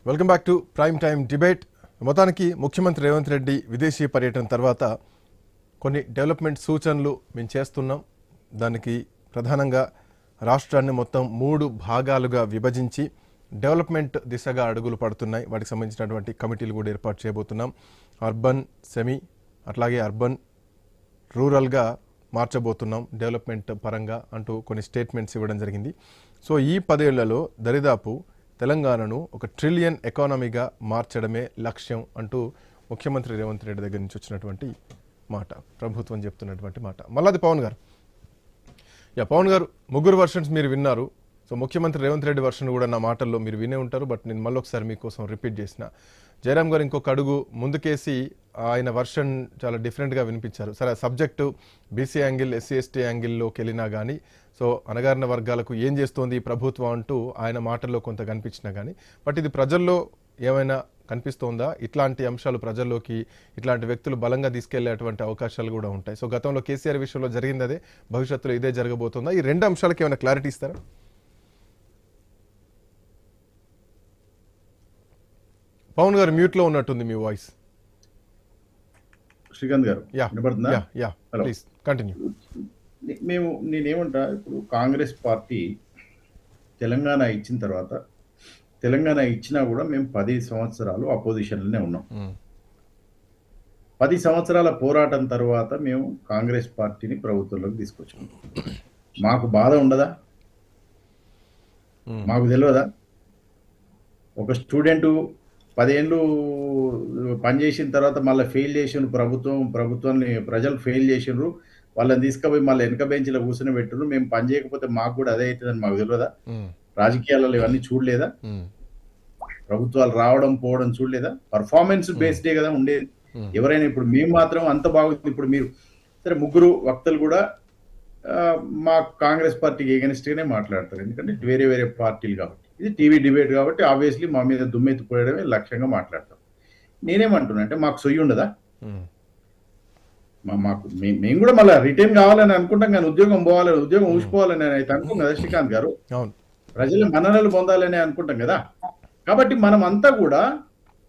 Welcome back to prime time debate. మొత్తానికి ముఖ్యమంత్రి రేవంత్ రెడ్డి విదేశీ పర్యటన తర్వాత కొన్ని డెవలప్మెంట్ సూచనలు మేము చేస్తున్నాం. దానికి ప్రధానంగా రాష్ట్రాన్ని మొత్తం 3 భాగాలుగా విభజించి డెవలప్మెంట్ దిశగా అడుగులు పడుతున్నాయి. వాటికి సంబంధించినటువంటి కమిటీలు కూడా ఏర్పాటు చేయబోతున్నాం. అర్బన్, సెమీ, అట్లాగే అర్బన్, రూరల్గా మార్చబోతున్నాం డెవలప్మెంట్ పరంగా అంటూ కొన్ని స్టేట్మెంట్స్ ఇవ్వడం జరిగింది. సో ఈ 10 ఏళ్లలో దరిదాపు తెలంగాణను ఒక ట్రిలియన్ ఎకానమీగా మార్చడమే లక్ష్యం అంటూ ముఖ్యమంత్రి రేవంత్ రెడ్డి దగ్గర నుంచి వచ్చినటువంటి మాట, ప్రభుత్వం చెప్తున్నటువంటి మాట. మళ్ళీ పవన్ గారు, పవన్ గారు 3 వర్షన్స్ మీరు విన్నారు. సో ముఖ్యమంత్రి రేవంత్ రెడ్డి వర్షన్ కూడా నా మాటల్లో మీరు వినే ఉంటారు. బట్ నేను మళ్ళీ ఒకసారి మీకోసం రిపీట్ చేసిన. జయరాం గారు ఇంకొక అడుగు ముందుకేసి ఆయన వర్షన్ చాలా డిఫరెంట్గా వినిపించారు. సరే, subject BC angle, SC ST యాంగిల్లోకి వెళ్ళినా కానీ, సో అణగారిన వర్గాలకు ఏం చేస్తోంది ఈ ప్రభుత్వం అంటూ ఆయన మాటల్లో కొంత కనిపించినా కానీ, బట్ ఇది ప్రజల్లో ఏమైనా కనిపిస్తోందా? ఇట్లాంటి అంశాలు ప్రజల్లోకి ఇట్లాంటి వ్యక్తులు బలంగా తీసుకెళ్లేటువంటి అవకాశాలు కూడా ఉంటాయి. సో గతంలో కేసీఆర్ విషయంలో జరిగింది అదే, భవిష్యత్తులో ఇదే జరగబోతుందా? ఈ 2 అంశాలకి ఏమైనా క్లారిటీ ఇస్తారా? పవన్ గారు మ్యూట్లో ఉన్నట్టుంది మీ వాయిస్. శ్రీకాంత్ గారు వినపడుతుందా? Please continue. నేనేమంటా, ఇప్పుడు కాంగ్రెస్ పార్టీ తెలంగాణ ఇచ్చిన తర్వాత, తెలంగాణ ఇచ్చినా కూడా మేము 10 సంవత్సరాలు అపోజిషన్లోనే ఉన్నాం. 10 సంవత్సరాల పోరాటం తర్వాత మేము కాంగ్రెస్ పార్టీని ప్రభుత్వంలోకి తీసుకొచ్చాం. మాకు బాధ ఉండదా? మాకు తెలియదా? ఒక స్టూడెంటు 10 ఏళ్ళు పనిచేసిన తర్వాత మళ్ళీ ఫెయిల్ చేసిన ప్రభుత్వాన్ని ప్రజలు ఫెయిల్ చేసినారు, వాళ్ళని తీసుకుపోయి మళ్ళీ వెనక బెంచ్లో కూర్చొని పెట్టినారు. మేము పని చేయకపోతే మాకు కూడా అదే అవుతుందని మాకు తెలియదా? రాజకీయాలలో ఇవన్నీ చూడలేదా? ప్రభుత్వాలు రావడం పోవడం చూడలేదా? పర్ఫార్మెన్స్ బేస్డే కదా ఉండేది. ఎవరైనా ఇప్పుడు మేము మాత్రం అంత బాగుంది. ఇప్పుడు మీరు సరే 3 వక్తలు కూడా మా కాంగ్రెస్ పార్టీకి ఎగెనిస్ట్గానే మాట్లాడతారు, ఎందుకంటే వేరే వేరే పార్టీలు కాబట్టి. ఇది టీవీ డిబేట్ కాబట్టి ఆబ్వియస్లీ మా మీద దుమ్మెత్తిపోయడమే లక్ష్యంగా మాట్లాడతాం. నేనేమంటున్నా అంటే, మాకు సొయ్యి ఉండదా? మాకు మేము కూడా మళ్ళీ రిటర్న్ కావాలని అనుకుంటాం, కానీ ఉద్యోగం పోవాలని, ఉద్యోగం ఊసిపోవాలని అయితే అనుకోం కదా శ్రీకాంత్ గారు. ప్రజల మన్ననలు పొందాలని అనుకుంటాం కదా. కాబట్టి మనం అంతా కూడా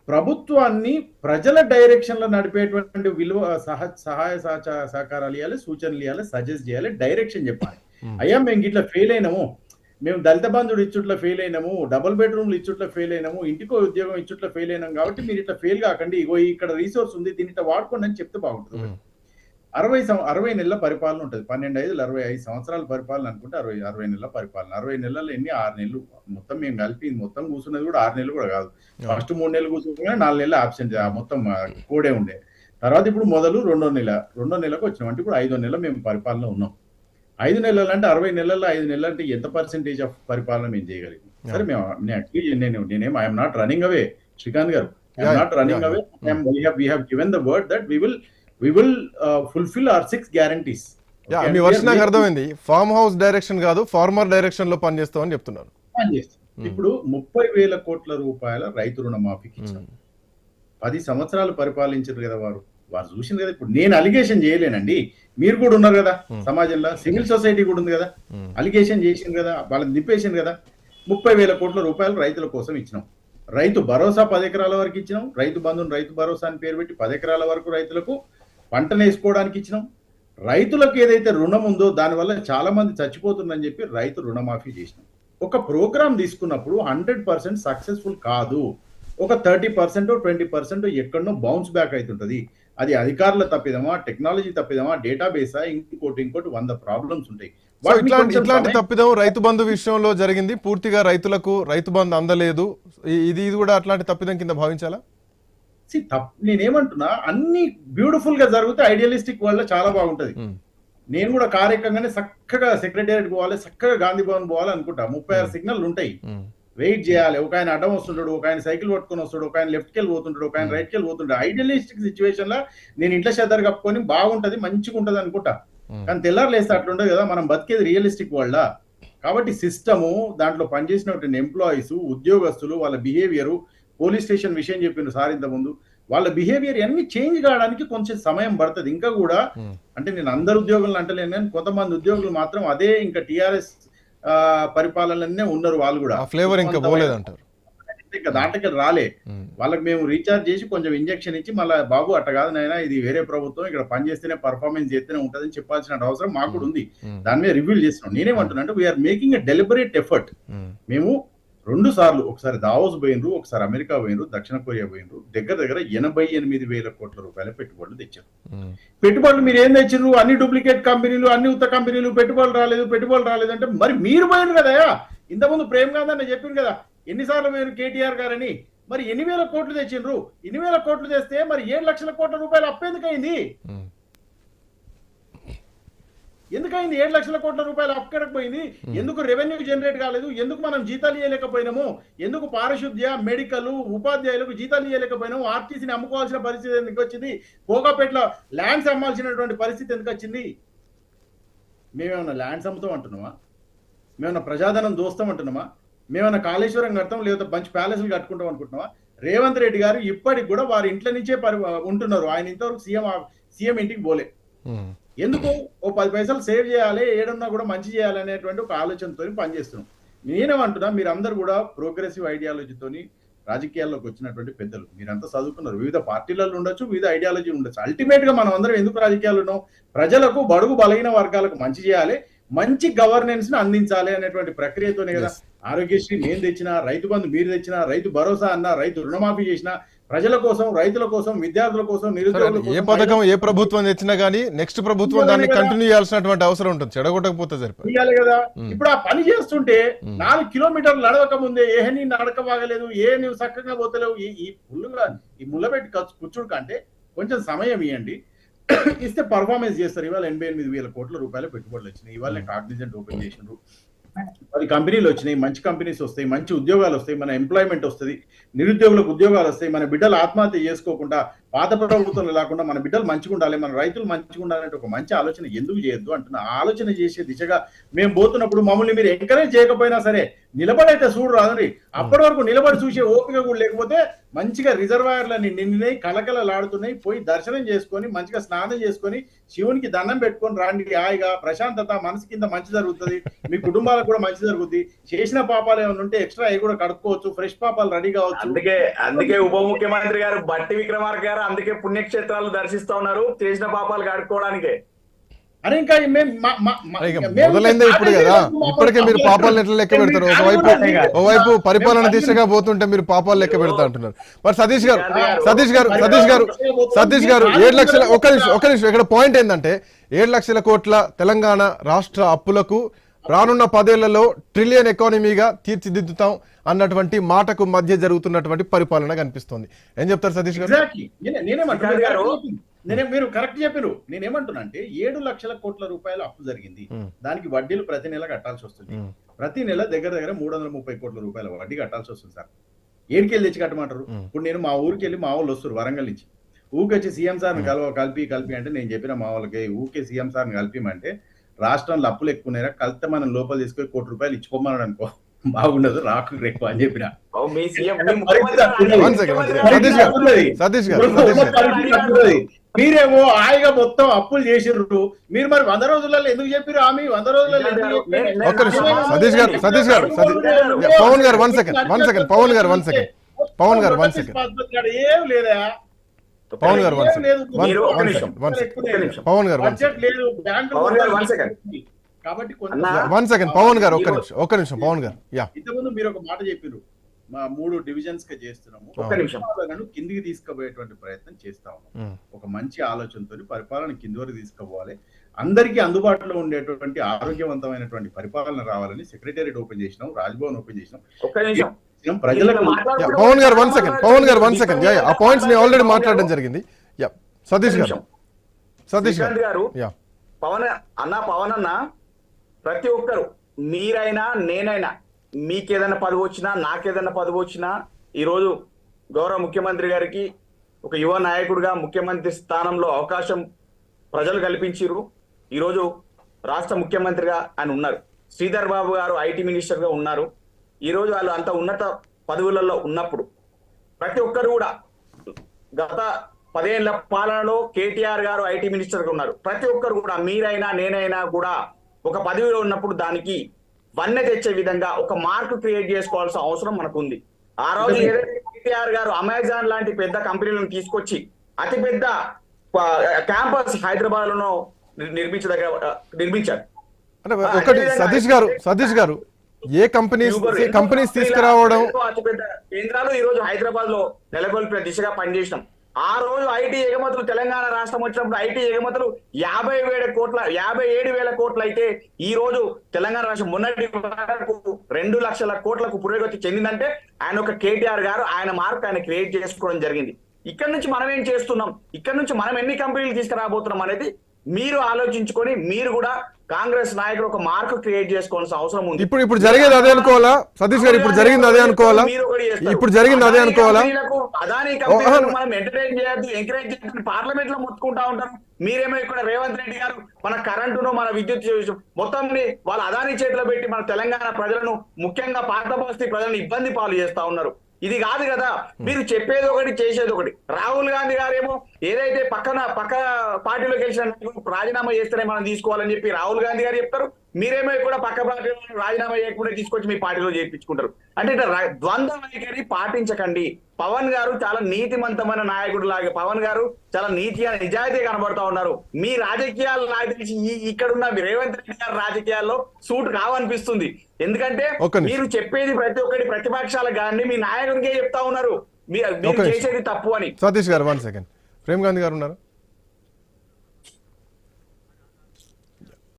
ప్రభుత్వాన్ని ప్రజల డైరెక్షన్ లో నడిపేటువంటి విలువ సహాయ సహకారాలు ఇవ్వాలి, సూచనలు ఇవ్వాలి, సజెస్ట్ చేయాలి, డైరెక్షన్ చెప్పాలి. అయ్యా మేము ఇట్లా ఫెయిల్ అయినాము, మేము దళిత బంధువులు ఇచ్చుట్లా ఫెయిల్ అయినాము, డబుల్ బెడ్రూమ్లు ఇచ్చుట్లా ఫెయిల్ అయినాము, ఇంటికో ఉద్యోగం ఇచ్చుట్లా ఫెయిల్ అయినాం, కాబట్టి మీరు ఇట్లా ఫెయిల్ కాకండి, ఇగో ఇక్కడ రీసోర్స్ ఉంది, దీన్ని ఇట్లా వాడుకోండి అని చెప్తే బాగుంటుంది. 60 నెలల పరిపాలన ఉంటుంది. 12 5 65 సంవత్సరాల పరిపాలన అనుకుంటే 60 నెలల పరిపాలన. 60 నెలల్లో ఎన్ని? 6 నెలలు మొత్తం మేము కలిపి మొత్తం కూర్చున్నది కూడా 6 నెలలు కూడా కాదు. ఫస్ట్ 3 నెలలు కూర్చున్నా 4 నెలలు ఆబ్సెంట్, మొత్తం కోడే ఉండే. తర్వాత ఇప్పుడు మొదలు 2వ నెలకు వచ్చినాం. అంటే ఇప్పుడు 5వ నెల మేము పరిపాలన ఉన్నాం. 5 నెలలు అంటే 60 నెలల్లో 5 నెలలు అంటే ఎంత పర్సెంటేజ్ ఆఫ్ పరిపాలన మేము చేయగలిగాం? సరే, నేనేం I'm not running away Srikanth garu, I'm not running away. we have given the word that we will fulfill our 6 guarantees. మీ వర్షం నాకు అర్థమైంది. ఫార్మ్ హౌస్ డైరెక్షన్ కాదు, ఫార్మర్ డైరెక్షన్ లో పనిచేస్తామని చెప్తున్నారు. ఇప్పుడు 30,000 కోట్ల రూపాయల రైతు రుణమాఫీకి ఇచ్చారు. 10 సంవత్సరాలు పరిపాలించారు కదా వారు చూసింది కదా. ఇప్పుడు నేను అలిగేషన్ చేయలేనండి, మీరు కూడా ఉన్నారు కదా సమాజంలో, సివిల్ సొసైటీ కూడా ఉంది కదా, అలిగేషన్ చేసింది కదా, వాళ్ళని నింపేసింది కదా. 30,000 కోట్ల రూపాయలు రైతుల కోసం ఇచ్చినాం. రైతు భరోసా 10 ఎకరాల వరకు ఇచ్చినాం. రైతు బంధుని రైతు భరోసా అని పేరు పెట్టి 10 ఎకరాల వరకు రైతులకు పంటను వేసుకోవడానికి ఇచ్చినాం. రైతులకు ఏదైతే రుణం ఉందో దానివల్ల చాలా మంది చచ్చిపోతుందని చెప్పి రైతు రుణమాఫీ చేసినాం. ఒక ప్రోగ్రామ్ తీసుకున్నప్పుడు 100% సక్సెస్ఫుల్ కాదు, ఒక 30% 20% ఎక్కడనో బౌన్స్ బ్యాక్ అవుతుంటది. అది అధికారుల తప్పిదమా, టెక్నాలజీ తప్పిదమా, డేటాబేసా, ఇంకోటి 100 ప్రాబ్లమ్స్ ఉంటాయి. ఇట్లాంటి తప్పిదం రైతు బంధు విషయంలో జరిగింది. పూర్తిగా రైతులకు రైతు బంధు అందలేదు. ఇది కూడా అట్లాంటి తప్పిదం కింద భావించాలా? నేనేమంటున్నా, అన్ని బ్యూటిఫుల్ గా జరిగితే ఐడియలిస్టిక్ వల్ల చాలా బాగుంటది. నేను కూడా కార్యక్రమంగానే చక్కగా సెక్రటేరియట్ పోవాలి, చక్కగా గాంధీ భవన్ పోవాలి అనుకుంటా. 36 సిగ్నల్ ఉంటాయి, వెయిట్ చేయాలి. ఒక ఆయన అడ్డం వస్తుంటాడు, ఒక ఆయన సైకిల్ పట్టుకొని వస్తాడు, ఒక ఆయన లెఫ్ట్కి వెళ్ళి పోతుంటాడు, ఒక ఆయన రైట్కి వెళ్ళి పోతుంటాడు. ఐడియలిస్టిక్ సిచ్యువేషన్ లో నేను ఇంట్లో చెద్దరు కప్పుకొని బాగుంటది, మంచిగా ఉంటది అనుకుంటా. కానీ తెల్లారు లేస్తే అట్లుండదు కదా, మనం బతికేది రియలిస్టిక్ వరల్డ్. కాబట్టి సిస్టము, దాంట్లో పనిచేసినటువంటి ఎంప్లాయీస్, ఉద్యోగస్తులు, వాళ్ళ బిహేవియర్, పోలీస్ స్టేషన్ విషయం చెప్పిండు సార్ ఇంత ముందు, వాళ్ళ బిహేవియర్ అన్ని చేంజ్ కావడానికి కొంచెం సమయం పడుతుంది ఇంకా కూడా. అంటే నేను అందరు ఉద్యోగులను అంటలేను, కానీ కొంతమంది ఉద్యోగులు మాత్రం అదే ఇంకా టిఆర్ఎస్ పరిపాలననే ఉన్నారు. వాళ్ళు కూడా ఫ్లేవర్ ఇంకా పోలేదు అంటారు. ఇంకా దాంట్లోకి రాలే. వాళ్ళకి మేము రీఛార్జ్ చేసి కొంచెం ఇంజెక్షన్ ఇచ్చి మళ్ళీ బాబు అట్ట కాదు నాయనా ఇది వేరే ప్రభుత్వం, ఇక్కడ పని చేస్తేనే పర్ఫార్మెన్స్ చేస్తేనే ఉంటుందని చెప్పాల్సిన అవసరం మాకు కూడా ఉంది. దాని మీద రివ్యూలు చేస్తున్నాం. నేనేమంటున్నా అంటే we are making a deliberate effort. మేము 2 సార్లు, ఒకసారి దావోస్ పోయినరు, ఒకసారి అమెరికా పోయినరు, దక్షిణ కొరియా పోయినరు, దగ్గర 88,000 కోట్ల రూపాయల పెట్టుబడులు తెచ్చారు. పెట్టుబడులు మీరు ఏం తెచ్చారు? అన్ని డూప్లికేట్ కంపెనీలు, అన్ని ఉత్త కంపెనీలు, పెట్టుబడులు రాలేదంటే మరి మీరు పోయినరు కదా. ఇంతకుముందు ప్రేమ్ గాంధీ అని చెప్పింది కదా ఎన్నిసార్లు పోయిన కేటీఆర్ గారని. మరి 8,000 కోట్లు తెచ్చిండ్రు. 8,000 కోట్లు తెస్తే మరి 7 లక్షల కోట్ల రూపాయలు అప్పు ఎందుకైంది? 7 లక్షల కోట్ల రూపాయలు అక్కడకపోయింది? ఎందుకు రెవెన్యూ జనరేట్ కాలేదు? ఎందుకు మనం జీతాలు ఇవ్వలేకపోయినాము? ఎందుకు పారిశుద్ధ్య, మెడికల్, ఉపాధ్యాయులకు జీతాలు ఇవ్వలేకపోయినాము? ఆర్టీసీని అమ్ముకోవాల్సిన పరిస్థితి ఎందుకు వచ్చింది? కోకాపేటలో ల్యాండ్స్ అమ్మాల్సినటువంటి పరిస్థితి ఎందుకు వచ్చింది? మేమేమన్నా ల్యాండ్స్ అమ్ముతాం అంటున్నామా? మేమన్నా ప్రజాధనం దోస్తాం అంటున్నామా? మేమన్నా కాళేశ్వరం కడతాం లేదా మంచి ప్యాలెస్లు కట్టుకుంటాం అనుకుంటున్నామా? రేవంత్ రెడ్డి గారు ఇప్పటికి కూడా వారి ఇంట్లో నుంచే ఉంటున్నారు. ఆయన ఇంతవరకు సీఎం ఇంటికి పోలే. ఎందుకు? ఓ 10 పైసలు సేవ్ చేయాలి, ఏడన్నా కూడా మంచి చేయాలి అనేటువంటి ఒక ఆలోచనతో పనిచేస్తున్నాం. నేనేమంటున్నా, మీరందరూ కూడా ప్రోగ్రెసివ్ ఐడియాలజీతోని రాజకీయాల్లోకి వచ్చినటువంటి పెద్దలు, మీరంతా చదువుకున్నారు, వివిధ పార్టీలలో ఉండొచ్చు, వివిధ ఐడియాలజీ ఉండొచ్చు. అల్టిమేట్ గా మనం అందరం ఎందుకు రాజకీయాలు ఉన్నాం? ప్రజలకు, బడుగు బలహీన వర్గాలకు మంచి చేయాలి, మంచి గవర్నెన్స్ ని అందించాలి అనేటువంటి ప్రక్రియతోనే కదా ఆరోగ్యశ్రీ నేను తెచ్చినా, రైతు బంధు మీరు తెచ్చినా, రైతు భరోసా అన్నా, రైతు రుణమాఫీ చేసినా, ప్రజల కోసం, రైతుల కోసం, విద్యార్థుల కోసం, నిరుద్యోగుల కోసం. ఏ పథకం ఏ ప్రభుత్వం తెచ్చినా గానీ నెక్స్ట్ ప్రభుత్వం దాన్ని కంటిన్యూ చేయాల్సినటువంటి అవసరం ఉంటుంది. చెడగొట్టకపోతే సరిపోతుంది కదా. ఇప్పుడు ఆ పని చేస్తుంటే 4 కిలోమీటర్లు నడవక ముందే నీ నడక బాగలేదు, నువ్వు చక్కగా పోతలేవు, ఈ ముళ్ళబెట్టి కూర్చుడు కంటే కొంచెం సమయం ఇవ్వండి, ఇస్తే పర్ఫార్మెన్స్ చేస్తారు. ఇవాళ 88,000 కోట్ల రూపాయల పెట్టుబడులు వచ్చినాయి. ఇవాళ కాగ్నిజెంట్ ఓపెన్ చేసినారు, 10 కంపెనీలు వచ్చినాయి, మంచి కంపెనీస్ వస్తాయి, మంచి ఉద్యోగాలు వస్తాయి, మన ఎంప్లాయ్మెంట్ వస్తుంది, నిరుద్యోగులకు ఉద్యోగాలు వస్తాయి, మన బిడ్డలు ఆత్మహత్య చేసుకోకుండా, పాత ప్రభుత్వంలో లేకుండా మన బిడ్డలు మంచిగా ఉండాలి, మన రైతులు మంచిగా ఉండాలంటే ఒక మంచి ఆలోచన ఎందుకు చేయొద్దు అంటున్నా. ఆలోచన చేసే దిశగా మేము పోతున్నప్పుడు మమ్మల్ని మీరు ఎంకరేజ్ చేయకపోయినా సరే నిలబడైతే చూడు రాదండి. అప్పటి వరకు నిలబడి చూసే ఓపిక కూడా లేకపోతే మంచిగా రిజర్వాయర్లని నిండినాయి, కలకలలాడుతున్నాయి, పోయి దర్శనం చేసుకొని మంచిగా స్నానం చేసుకొని శివునికి దండం పెట్టుకొని రాండి. హాయిగా ప్రశాంతత, మనసు కింద మంచి జరుగుతుంది, మీ కుటుంబాలకు కూడా మంచి జరుగుతుంది. చేసిన పాపాలు ఏమైనా ఉంటే ఎక్స్ట్రా అవి కూడా కడుక్కోవచ్చు, ఫ్రెష్ పాపాలు రెడీ కావచ్చు. అందుకే ఉప ముఖ్యమంత్రి గారు బట్టి విక్రమార్క గారు అందుకే పుణ్యక్షేత్రాలు దర్శిస్తా ఉన్నారు, చేసిన పాపాలు కడుక్కోవడానికే. అరే ఇంకా మొదలైందే ఇప్పుడు కదా. ఇప్పటికే మీరు పాపాలు ఎట్లా లెక్క పెడతారు? ఓవైపు పరిపాలన దిశగా పోతుంటే మీరు పాపాలు లెక్క పెడతా అంటున్నారు. మరి సతీష్ గారు 7 లక్షల ఒక నిమిషం ఇక్కడ పాయింట్ ఏంటంటే 7 లక్షల కోట్ల తెలంగాణ రాష్ట్ర అప్పులకు రానున్న 10 ఏళ్లలో ట్రిలియన్ ఎకానమీగా తీర్చిదిద్దుతాం అన్నటువంటి మాటకు మధ్య జరుగుతున్నటువంటి పరిపాలన కనిపిస్తోంది. ఏం చెప్తారు సతీష్ గారు? మీరు కరెక్ట్ చెప్పారు. నేనేమంటున్నా అంటే 7 లక్షల కోట్ల రూపాయల అప్పు జరిగింది, దానికి వడ్డీలు ప్రతి నెల కట్టాల్సి వస్తుంది. ప్రతి నెల దగ్గర 330 కోట్ల రూపాయల వడ్డీ కట్టాల్సి వస్తుంది సార్. ఏడికెళ్ళి తెచ్చి కట్టమంటారు? ఇప్పుడు నేను మా ఊరికి వెళ్ళి మా వాళ్ళు వస్తారు వరంగల్ నుంచి, ఊకొచ్చి సీఎం సార్ని కలిపి అంటే నేను చెప్పిన మా వాళ్ళకి ఊకే సీఎం సార్ని కలిపిమంటే రాష్ట్రంలో అప్పులు ఎక్కువనేరా, కలిస్తే మనం లోపల తీసుకొని 1 కోటి రూపాయలు ఇచ్చుకోమన్నాడు అనుకో, బాగుండదు, రాకు రేపు అని చెప్పిన. మీరేమో హాయిగా మొత్తం అప్పులు చేసిర్రు. మీరు మరి 100 రోజులలో ఎందుకు చెప్పారు? ఆమె 100 రోజులలో పవన్ గారు 1 సెకండ్ ఏం లేదా? పవన్ గారు కాబట్టి ఒక్క నిమిషం పవన్ గారు, ఇంతకుముందు మీరు ఒక మాట చెప్పారు, మా 3 డివిజన్స్ గా చేస్తున్నాము, కిందికి తీసుకుపోయేటువంటి ప్రయత్నం చేస్తా ఉన్నాం. ఒక మంచి ఆలోచనతో పరిపాలన కింది వరకు తీసుకుపోవాలి, అందరికీ అందుబాటులో ఉండేటువంటి ఆరోగ్యవంతమైనటువంటి పరిపాలన రావాలని సెక్రటేరియట్ ఓపెన్ చేసినాం, రాజ్భవన్ ఓపెన్ చేసినాం. ప్రజలకు పవన్ గారు 1 సెకండ్ ఆ పాయింట్స్ ని ఆల్రెడీ మాట్లాడడం జరిగింది. సతీష్ గారు పవన్ అన్న ప్రతి ఒక్కరు, మీరైనా నేనైనా, మీకేదైనా పదవి వచ్చినా నాకేదైనా పదవి వచ్చినా, ఈరోజు గౌరవ ముఖ్యమంత్రి గారికి ఒక యువ నాయకుడిగా ముఖ్యమంత్రి స్థానంలో అవకాశం ప్రజలు కల్పించారు. ఈరోజు రాష్ట్ర ముఖ్యమంత్రిగా ఆయన ఉన్నారు, శ్రీధర్ బాబు గారు ఐటీ మినిస్టర్ గా ఉన్నారు. ఈరోజు వాళ్ళు అంత ఉన్నత పదవులలో ఉన్నప్పుడు ప్రతి ఒక్కరు కూడా గత 10 ఏళ్ల పాలనలో కేటీఆర్ గారు ఐటీ మినిస్టర్ గా ఉన్నారు. ప్రతి ఒక్కరు కూడా, మీరైనా నేనైనా కూడా ఒక పదవిలో ఉన్నప్పుడు దానికి వన్నె తెచ్చే విధంగా ఒక మార్క్ క్రియేట్ చేసుకోవాల్సిన అవసరం మనకు ఉంది. ఆ రోజు ఏదైతే కేటీఆర్ గారు అమెజాన్ లాంటి పెద్ద కంపెనీలను తీసుకొచ్చి అతిపెద్ద క్యాంపస్ హైదరాబాద్ లో నిర్మించారు. అంటే ఒకటి సతీష్ గారు ఏ కంపెనీస్ తీసుకురావడం అతిపెద్ద కేంద్రాలు ఈ రోజు హైదరాబాద్ లో నెలకొల్పిన దిశగా పనిచేసినాం. ఆ రోజు ఐటీ ఎగుమతులు తెలంగాణ రాష్ట్రం వచ్చినప్పుడు ఐటీ ఎగుమతులు 57,000 కోట్లు అయితే ఈ రోజు తెలంగాణ రాష్ట్రం మొన్నటి వరకు 2 లక్షల కోట్లకు పురోగతి చెందిందంటే ఆయన ఒక కేటీఆర్ గారు ఆయన మార్క్ ఆయన క్రియేట్ చేసుకోవడం జరిగింది. ఇక్కడ నుంచి మనం ఏం చేస్తున్నాం, ఇక్కడ నుంచి మనం ఎన్ని కంపెనీలు తీసుకురాబోతున్నాం అనేది మీరు ఆలోచించుకొని మీరు కూడా కాంగ్రెస్ నాయకులు ఒక మార్క్ క్రియేట్ చేసుకోవాల్సిన అవసరం ఉంది. ఇప్పుడు జరిగేది అదే అనుకోవాలా సతీష్ గారు? ఇప్పుడు జరిగింది అదే అనుకోవాలా? ఇప్పుడు జరిగింది అదే అనుకోవాలా? అదానీ కంపెనీలను మనం ఎంటర్టైన్ చేయొద్దు, ఎంకరేజ్ చేయొద్దు, పార్లమెంట్ లో మొత్తుకుంటా ఉంటారు. మీరేమో ఇక్కడ రేవంత్ రెడ్డి గారు మన కరెంటును మన విద్యుత్ మొత్తం వాళ్ళ అదానీ చేతిలో పెట్టి మన తెలంగాణ ప్రజలను ముఖ్యంగా పాత బస్తీ ప్రజలను ఇబ్బంది పాలు చేస్తా ఉన్నారు. ఇది కాదు కదా, మీరు చెప్పేది ఒకటి చేసేది ఒకటి. రాహుల్ గాంధీ గారేమో ఏదైతే పక్క పార్టీలో గెలిచిన రాజీనామా చేస్తేనే మనం తీసుకోవాలని చెప్పి రాహుల్ గాంధీ గారు చెప్తారు. మీరేమో కూడా పక్క పార్టీలో రాజీనామా చేయకుండా తీసుకొచ్చి మీ పార్టీలో చేర్పించుకుంటారు. అంటే ఇట్లా ద్వంద్వ వైఖరి పాటించకండి. పవన్ గారు చాలా నీతిమంతమైన నాయకుడు లాగా పవన్ గారు చాలా నీతిగా నిజాయితీ కనబడతా ఉన్నారు. మీ రాజకీయాలు నాకు తెలిసి ఇక్కడున్న రేవంత్ రెడ్డి గారి రాజకీయాల్లో సూట్ కావనిపిస్తుంది. ఎందుకంటే మీరు చెప్పేది ప్రతి ఒక్కటి ప్రతిపక్షాలకు కానీ మీ నాయకునికే చెప్తా ఉన్నారు మీరు చేసేది తప్పు అని. సతీష్ గారు 1 సెకండ్. ప్రేమ్ గాంధీ గారు ఉన్నారు.